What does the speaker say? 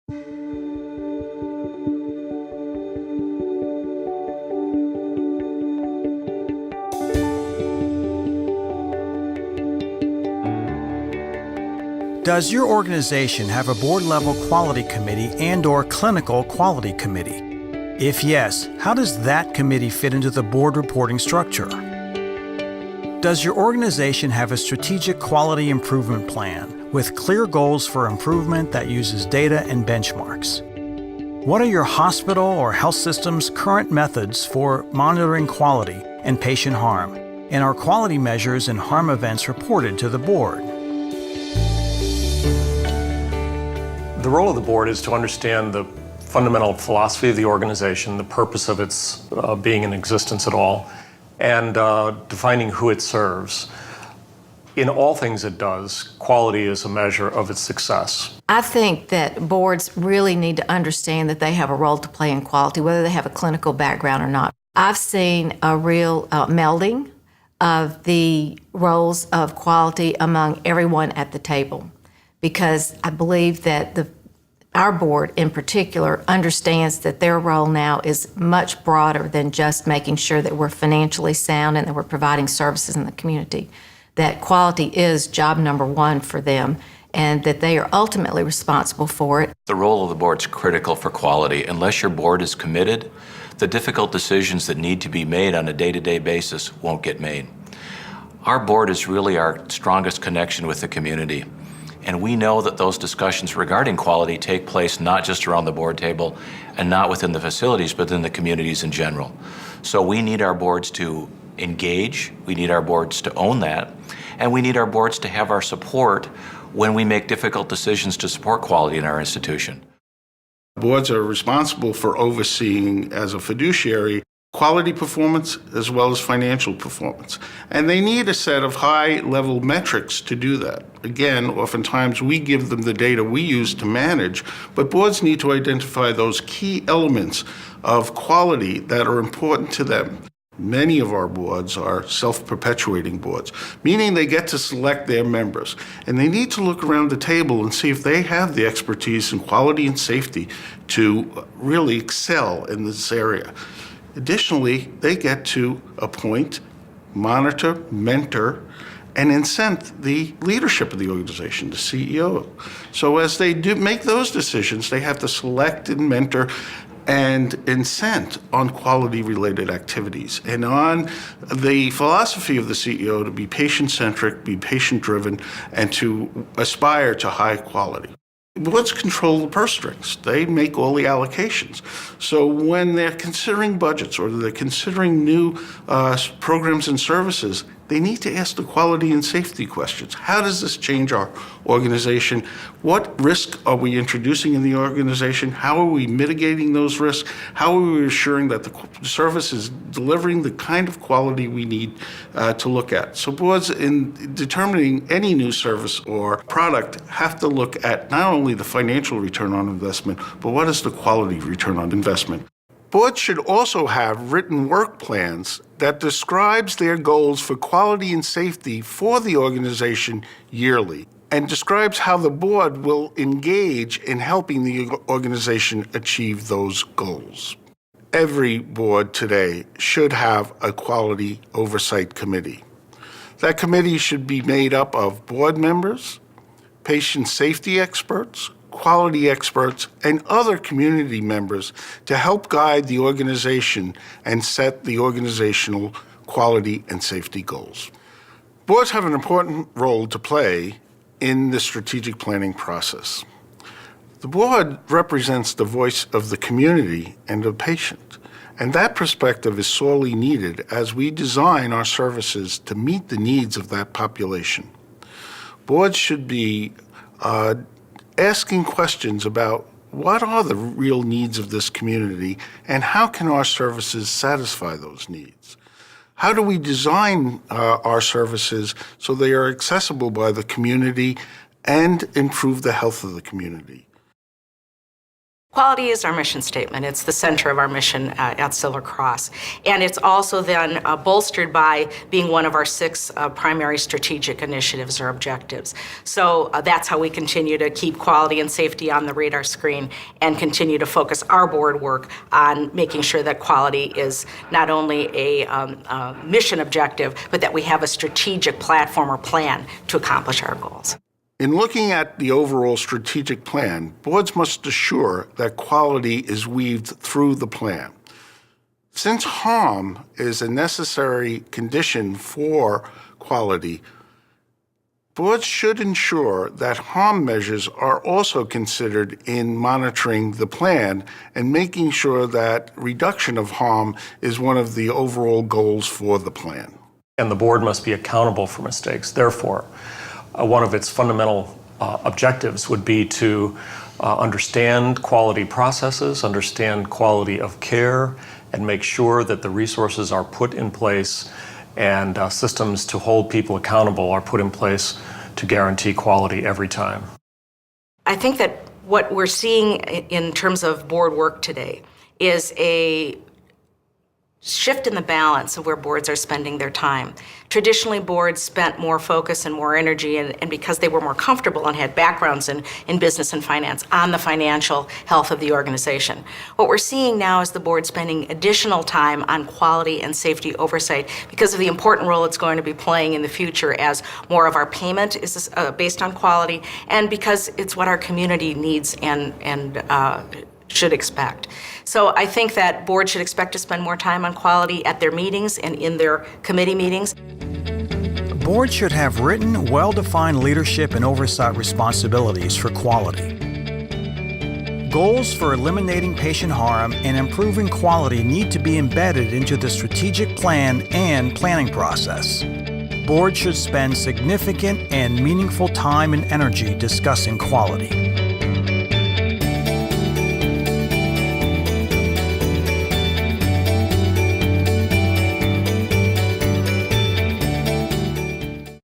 Does your organization have a board-level quality committee and/or clinical quality committee? If yes, how does that committee fit into the board reporting structure? Does your organization have a strategic quality improvement plan with clear goals for improvement that uses data and benchmarks? What are your hospital or health system's current methods for monitoring quality and patient harm? And are quality measures and harm events reported to the board? The role of the board is to understand the fundamental philosophy of the organization, the purpose of its being in existence at all, and defining who it serves. In all things it does, quality is a measure of its success. I think that boards really need to understand that they have a role to play in quality, whether they have a clinical background or not. I've seen a real melding of the roles of quality among everyone at the table, because I believe that our board in particular understands that their role now is much broader than just making sure that we're financially sound and that we're providing services in the community, that quality is job number one for them and that they are ultimately responsible for it. The role of the board is critical for quality. Unless your board is committed, the difficult decisions that need to be made on a day-to-day basis won't get made. Our board is really our strongest connection with the community. And we know that those discussions regarding quality take place not just around the board table and not within the facilities, but in the communities in general. So we need our boards to engage, we need our boards to own that, and we need our boards to have our support when we make difficult decisions to support quality in our institution. Boards are responsible for overseeing, as a fiduciary, quality performance as well as financial performance. And they need a set of high-level metrics to do that. Again, oftentimes we give them the data we use to manage, but boards need to identify those key elements of quality that are important to them. Many of our boards are self-perpetuating boards, meaning they get to select their members. And they need to look around the table and see if they have the expertise in quality and safety to really excel in this area. Additionally, they get to appoint, monitor, mentor, and incent the leadership of the organization, the CEO. So as they do make those decisions, they have to select and mentor and incent on quality-related activities and on the philosophy of the CEO to be patient-centric, be patient-driven, and to aspire to high quality. Boards control the purse strings. They make all the allocations. So when they're considering budgets or they're considering new programs and services, they need to ask the quality and safety questions. How does this change our organization? What risk are we introducing in the organization? How are we mitigating those risks? How are we assuring that the service is delivering the kind of quality we need to look at? So boards, in determining any new service or product, have to look at not only the financial return on investment, but what is the quality return on investment? Boards should also have written work plans that describes their goals for quality and safety for the organization yearly and describes how the board will engage in helping the organization achieve those goals. Every board today should have a quality oversight committee. That committee should be made up of board members, patient safety experts, quality experts, and other community members to help guide the organization and set the organizational quality and safety goals. Boards have an important role to play in the strategic planning process. The board represents the voice of the community and the patient, and that perspective is sorely needed as we design our services to meet the needs of that population. Boards should be asking questions about what are the real needs of this community and how can our services satisfy those needs? How do we design our services so they are accessible by the community and improve the health of the community? Quality is our mission statement. It's the center of our mission at Silver Cross. And it's also then bolstered by being one of our 6 primary strategic initiatives or objectives. So that's how we continue to keep quality and safety on the radar screen and continue to focus our board work on making sure that quality is not only a mission objective, but that we have a strategic platform or plan to accomplish our goals. In looking at the overall strategic plan, boards must assure that quality is weaved through the plan. Since harm is a necessary condition for quality, boards should ensure that harm measures are also considered in monitoring the plan and making sure that reduction of harm is one of the overall goals for the plan. And the board must be accountable for mistakes. Therefore, one of its fundamental objectives would be to understand quality processes, understand quality of care, and make sure that the resources are put in place and systems to hold people accountable are put in place to guarantee quality every time. I think that what we're seeing in terms of board work today is a shift in the balance of where boards are spending their time. Traditionally, boards spent more focus and more energy, and because they were more comfortable and had backgrounds in business and finance, on the financial health of the organization. What we're seeing now is the board spending additional time on quality and safety oversight because of the important role it's going to be playing in the future as more of our payment is based on quality, and because it's what our community needs and should expect. So I think that boards should expect to spend more time on quality at their meetings and in their committee meetings. Boards should have written, well-defined leadership and oversight responsibilities for quality. Goals for eliminating patient harm and improving quality need to be embedded into the strategic plan and planning process. Boards should spend significant and meaningful time and energy discussing quality.